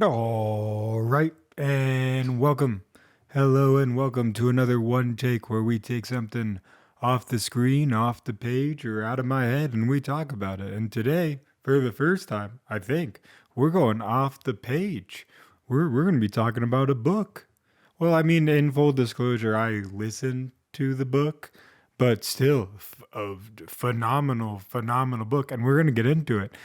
All right, and welcome. Hello, and welcome to another One Take where we take something off the screen, off the page, or out of my head and we talk about it. And today, for the first time, I think, we're going off the page. We're going to be talking about a book. Well, I mean, in full disclosure, I listened to the book, but still, a phenomenal book, and we're going to get into it.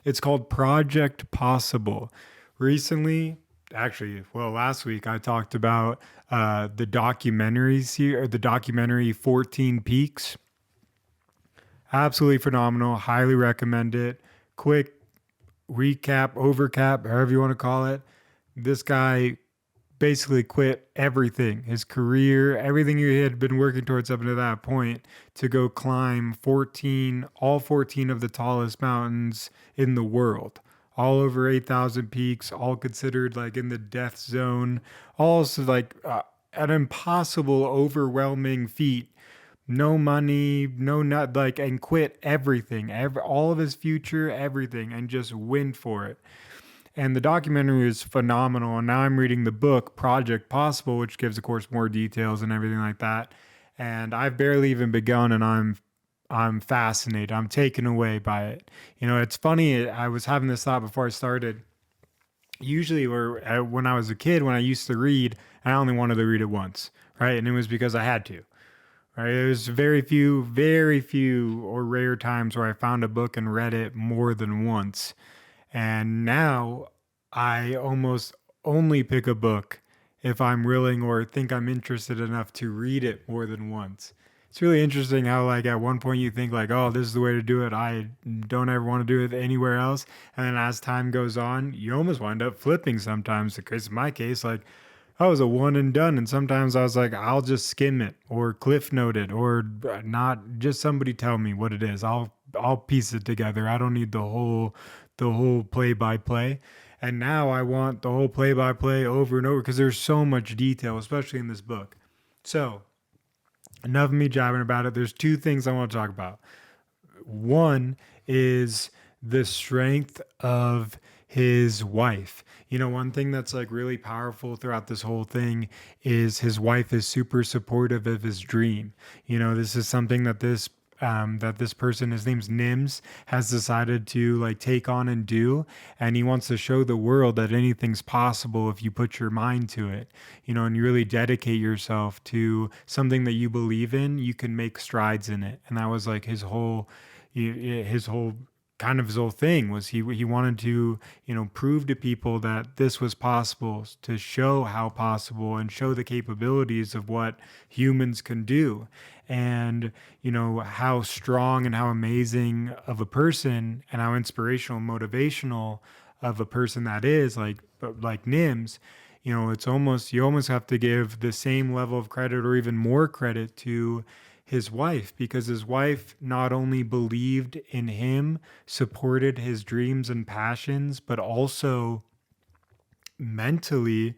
It's called Project Possible. Recently, actually, well, last week I talked about the documentaries here, the documentary 14 Peaks. Absolutely phenomenal. Highly recommend it. Quick recap, overcap, however you want to call it. This guy basically quit everything, his career, everything he had been working towards up to that point, to go climb all 14 of the tallest mountains in the world. All over 8,000 peaks, all considered like in the death zone, also like an impossible, overwhelming feat. No money, no not like, and quit everything, all of his future, everything, and just went for it. And the documentary is phenomenal. And now I'm reading the book Project Possible, which gives, of course, more details and everything like that. And I've barely even begun, and I'm fascinated. I'm taken away by it. You know, it's funny. I was having this thought before I started. Usually, when I was a kid, when I used to read, I only wanted to read it once, right? And it was because I had to, right? There's very few or rare times where I found a book and read it more than once. And now I almost only pick a book if I'm willing or think I'm interested enough to read it more than once. It's really interesting how, like, at one point you think, like, oh, this is the way to do it. I don't ever want to do it anywhere else. And then as time goes on, you almost wind up flipping sometimes. Because in my case, like, I was a one and done. And sometimes I was like, I'll just skim it or cliff note it or not just somebody tell me what it is. I'll piece it together. I don't need the whole play by play. And now I want the whole play by play over and over because there's so much detail, especially in this book. So, enough of me jabbing about it. There's two things I want to talk about. One is the strength of his wife. You know, one thing that's like really powerful throughout this whole thing is his wife is super supportive of his dream. You know, this is something that this person, his name's Nims, has decided to like take on and do, and he wants to show the world that anything's possible if you put your mind to it. You know, and you really dedicate yourself to something that you believe in, you can make strides in it. And that was like his whole kind of his whole thing was he wanted to, you know, prove to people that this was possible, to show how possible and show the capabilities of what humans can do. And you know how strong and how amazing of a person and how inspirational and motivational of a person that is, like Nims. You know, it's almost, you almost have to give the same level of credit or even more credit to his wife, because his wife not only believed in him, supported his dreams and passions, but also mentally,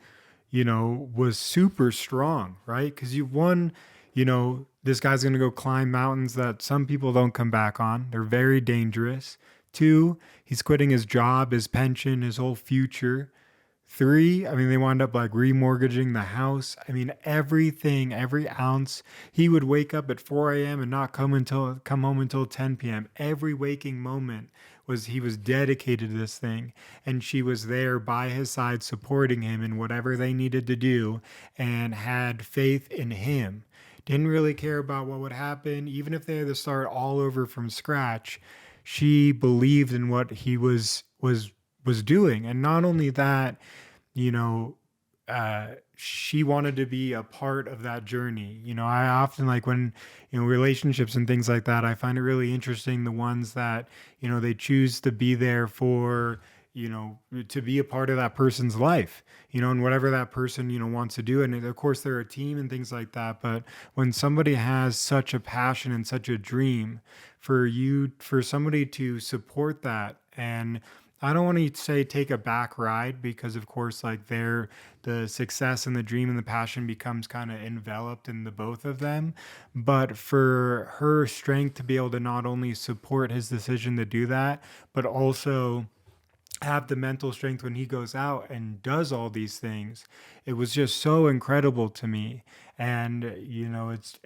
you know, was super strong, right? Because you know, this guy's going to go climb mountains that some people don't come back on. They're very dangerous. Two, he's quitting his job, his pension, his whole future. Three, I mean, they wound up like remortgaging the house. I mean, everything, every ounce. He would wake up at 4 a.m. and not come home until 10 p.m. Every waking moment was he was dedicated to this thing, and she was there by his side, supporting him in whatever they needed to do, and had faith in him. Didn't really care about what would happen, even if they had to start all over from scratch. She believed in what he was doing, and not only that, you know, she wanted to be a part of that journey. You know, I often like when, you know, relationships and things like that, I find it really interesting the ones that, you know, they choose to be there for, you know, to be a part of that person's life, you know, and whatever that person, you know, wants to do. And of course, they're a team and things like that. But when somebody has such a passion and such a dream, for somebody to support that, and I don't want to say take a back ride, because of course like the success and the dream and the passion becomes kind of enveloped in the both of them, but for her strength to be able to not only support his decision to do that, but also have the mental strength when he goes out and does all these things. It was just so incredible to me. And it's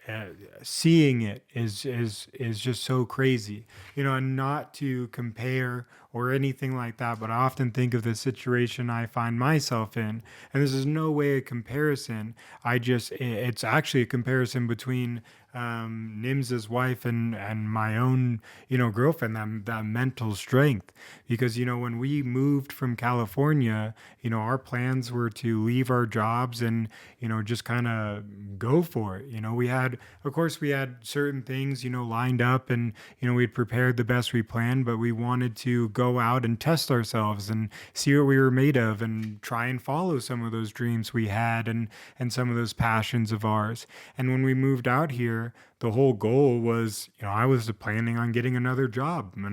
seeing it is just so crazy. And not to compare or anything like that, but I often think of the situation I find myself in, and this is no way a comparison. It's actually a comparison between Nims's wife and my own girlfriend, that mental strength. Because when we moved from California, our plans were to leave our jobs and just kind of go for it. We had certain things lined up, and we'd prepared the best we planned, but we wanted to go out and test ourselves and see what we were made of and try and follow some of those dreams we had, and some of those passions of ours. And when we moved out here, the whole goal was, I was planning on getting another job and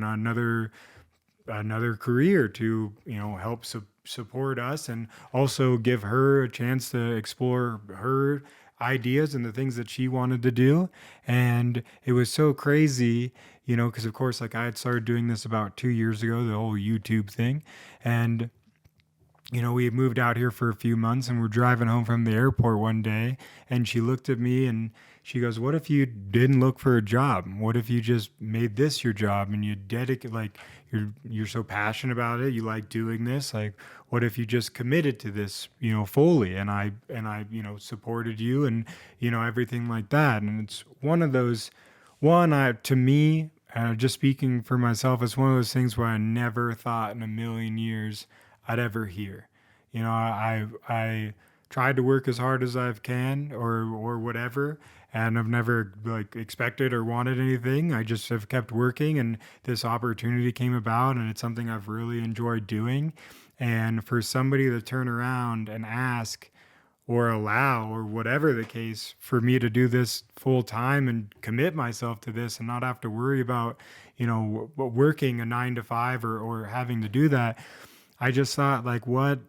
another career to help support us, and also give her a chance to explore her ideas and the things that she wanted to do. And it was so crazy, because of course, like, I had started doing this about 2 years ago, the whole YouTube thing. And we had moved out here for a few months, and we're driving home from the airport one day, and she looked at me and she goes, "What if you didn't look for a job? What if you just made this your job and you dedicate, like, you're so passionate about it, you like doing this, like, what if you just committed to this, fully, and I supported you, and everything like that." And it's one of those, to me, just speaking for myself, it's one of those things where I never thought in a million years I'd ever hear. I tried to work as hard as I can, or whatever, and I've never, like, expected or wanted anything. I just have kept working, and this opportunity came about, and it's something I've really enjoyed doing. And for somebody to turn around and ask or allow, or whatever the case, for me to do this full time and commit myself to this and not have to worry about working a 9 to 5, or having to do that, I just thought, like, what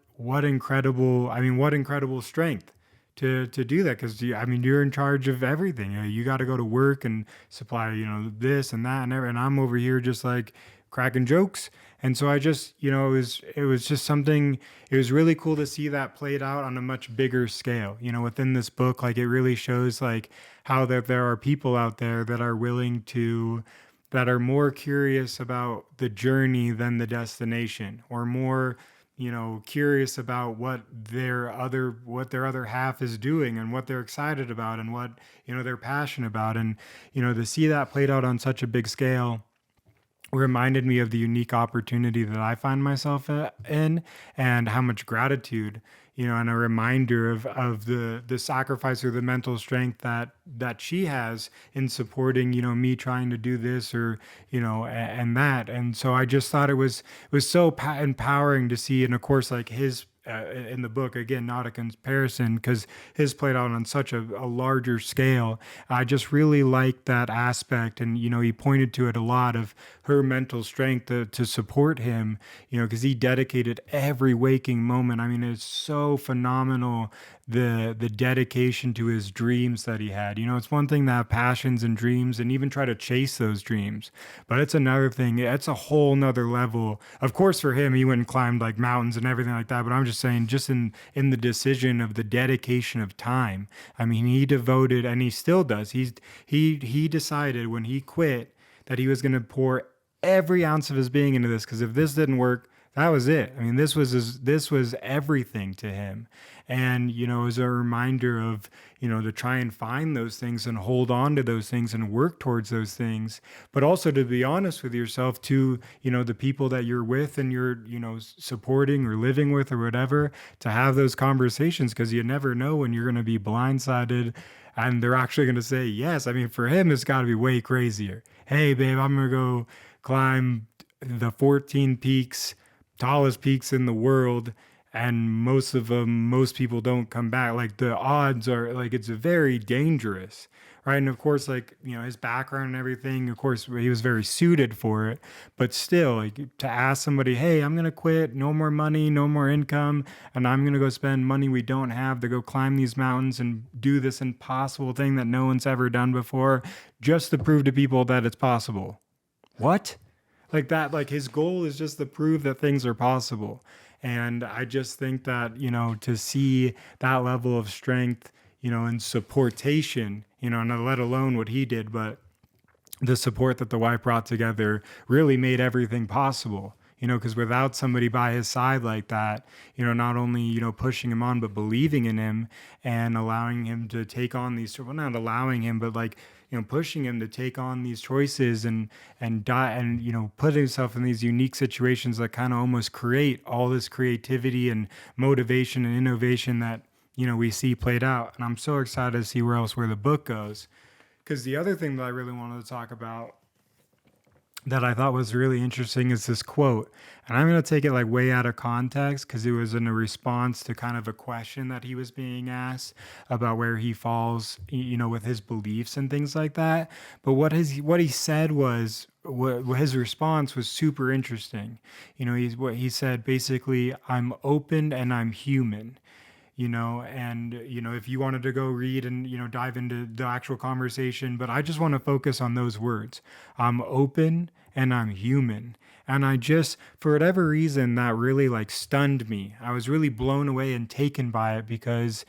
incredible, what incredible strength to do that. Because you're in charge of everything. You got to go to work and supply this and that, and I'm over here just, like, cracking jokes. And so I just, it was just something. It was really cool to see that played out on a much bigger scale. Within this book, like, it really shows, like, how that there are people out there that are willing to, that are more curious about the journey than the destination, or more curious about what their other half is doing, and what they're excited about, and what they're passionate about. And to see that played out on such a big scale reminded me of the unique opportunity that I find myself in, and how much gratitude, and a reminder of the sacrifice, or the mental strength that she has in supporting, me trying to do this, or, and that. And so I just thought it was so empowering to see. And of course, like, his, in the book, again, not a comparison, because his played out on such a larger scale. I just really liked that aspect. And he pointed to it a lot, of her mental strength to support him, because he dedicated every waking moment. It's so phenomenal, the dedication to his dreams that he had. It's one thing to have passions and dreams and even try to chase those dreams, but it's another thing. It's a whole nother level. Of course, for him, he went and climbed, like, mountains and everything like that. But I'm just saying, just in the decision of the dedication of time. He devoted, and he still does. He decided when he quit that he was going to pour every ounce of his being into this, because if this didn't work, that was it. This was everything to him. And as a reminder of, to try and find those things and hold on to those things and work towards those things, but also to be honest with yourself, to the people that you're with and you're supporting or living with or whatever, to have those conversations, because you never know when you're going to be blindsided and they're actually going to say yes. For him, it's got to be way crazier. Hey, babe, I'm going to go climb the 14 peaks, tallest peaks in the world, and most people don't come back. Like, the odds are, like, it's very dangerous, right? And of course, like, his background and everything, of course, he was very suited for it. But still, like, to ask somebody, hey, I'm gonna quit, no more money, no more income, and I'm gonna go spend money we don't have to go climb these mountains and do this impossible thing that no one's ever done before, just to prove to people that it's possible. What? like that. Like his goal is just to prove that things are possible. And I just think that, to see that level of strength, and supportation, and let alone what he did, but the support that the wife brought together really made everything possible. Because without somebody by his side like that, not only, pushing him on, but believing in him and allowing him to take on these, well, not allowing him, but like, pushing him to take on these choices and die and, put himself in these unique situations that kind of almost create all this creativity and motivation and innovation that, we see played out. And I'm so excited to see where the book goes. Because the other thing that I really wanted to talk about that I thought was really interesting is this quote. And I'm going to take it like way out of context because it was in a response to kind of a question that he was being asked about where he falls, with his beliefs and things like that. But what he said was, what his response was super interesting. What he said basically, I'm open and I'm human. And if you wanted to go read and dive into the actual conversation, but I just want to focus on those words. I'm open and I'm human. And I just, for whatever reason, that really like stunned me. I was really blown away and taken by it because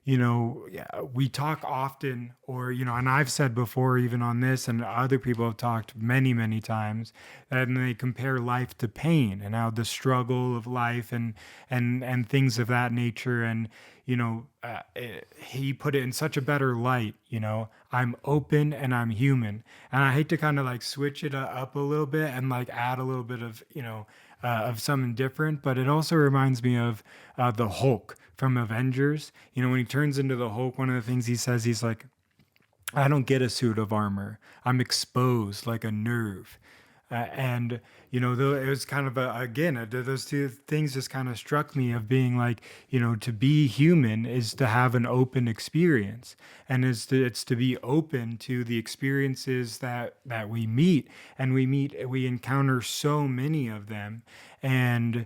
yeah, we talk often, or, and I've said before, even on this, and other people have talked many, many times, and they compare life to pain and how the struggle of life and things of that nature. And, he put it in such a better light, I'm open and I'm human. And I hate to kind of like switch it up a little bit and like add a little bit of, of something different, but it also reminds me of the Hulk from Avengers. When he turns into the Hulk, one of the things he says, he's like, I don't get a suit of armor. I'm exposed like a nerve. And it was kind of again, those two things just kind of struck me of being like, to be human is to have an open experience, and it's to be open to the experiences that we meet, and we encounter so many of them, and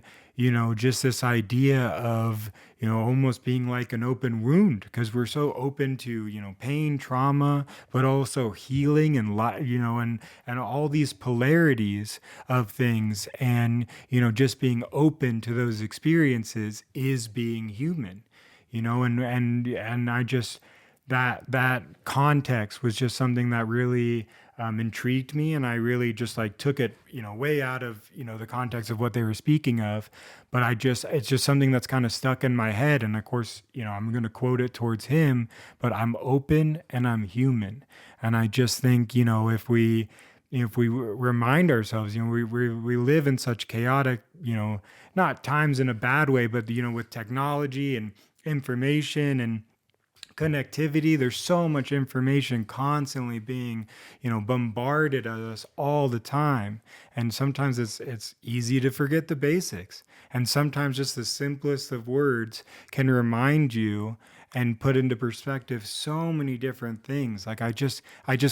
just this idea of, almost being like an open wound because we're so open to, pain, trauma, but also healing and, and all these polarities of things. And, just being open to those experiences is being human, and I just, that context was just something that really intrigued me, and I really just like took it, way out of the context of what they were speaking of. But it's just something that's kind of stuck in my head, and of course, I'm going to quote it towards him. But I'm open and I'm human, and I just think if we remind ourselves, we live in such chaotic, not times in a bad way, but with technology and information and connectivity. There's so much information constantly being, bombarded at us all the time. And sometimes it's easy to forget the basics. And sometimes just the simplest of words can remind you and put into perspective so many different things. Like I just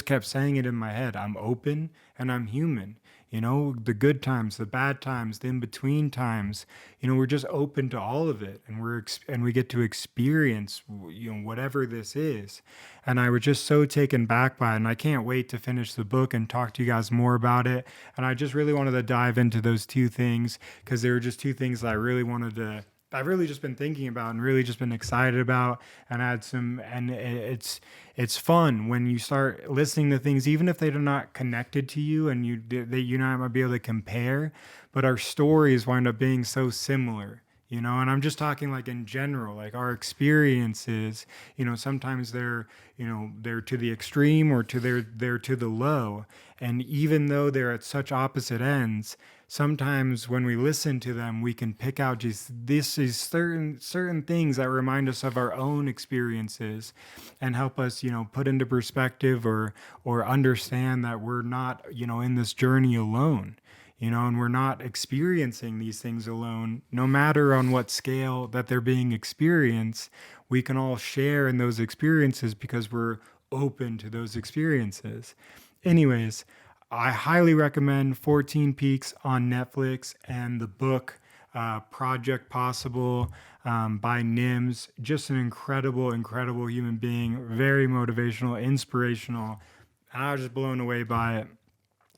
kept saying it in my head. I'm open and I'm human. The good times, the bad times, the in-between times, we're just open to all of it, and we get to experience, whatever this is. And I was just so taken back by it, and I can't wait to finish the book and talk to you guys more about it. And I just really wanted to dive into those two things because they were just two things that I've really just been thinking about and really just been excited about, and it's fun when you start listening to things, even if they're not connected to you, and you might be able to compare, but our stories wind up being so similar. And I'm just talking like in general, like our experiences, sometimes they're to the extreme or they're to the low. And even though they're at such opposite ends, sometimes when we listen to them, we can pick out just this is certain things that remind us of our own experiences and help us, put into perspective or understand that we're not, in this journey alone. And we're not experiencing these things alone, no matter on what scale that they're being experienced. We can all share in those experiences because we're open to those experiences. Anyways, I highly recommend 14 Peaks on Netflix and the book Project Possible by Nims. Just an incredible, incredible human being, very motivational, inspirational. And I was just blown away by it.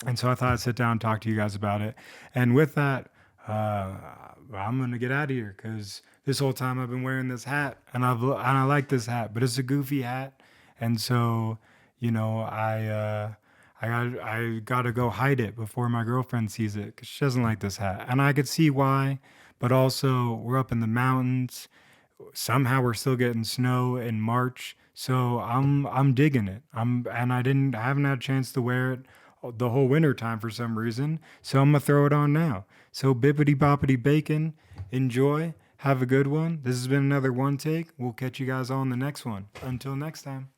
And so I thought I'd sit down and talk to you guys about it. And with that, I'm gonna get out of here because this whole time I've been wearing this hat, and I like this hat, but it's a goofy hat, and so you know I gotta go hide it before my girlfriend sees it because she doesn't like this hat, and I could see why. But also, we're up in the mountains. Somehow we're still getting snow in March, so I'm digging it. I haven't had a chance to wear it the whole winter time for some reason, so I'm gonna throw it on now. So bippity boppity bacon, enjoy, have a good one. This has been another one take. We'll catch you guys on the next one. Until next time.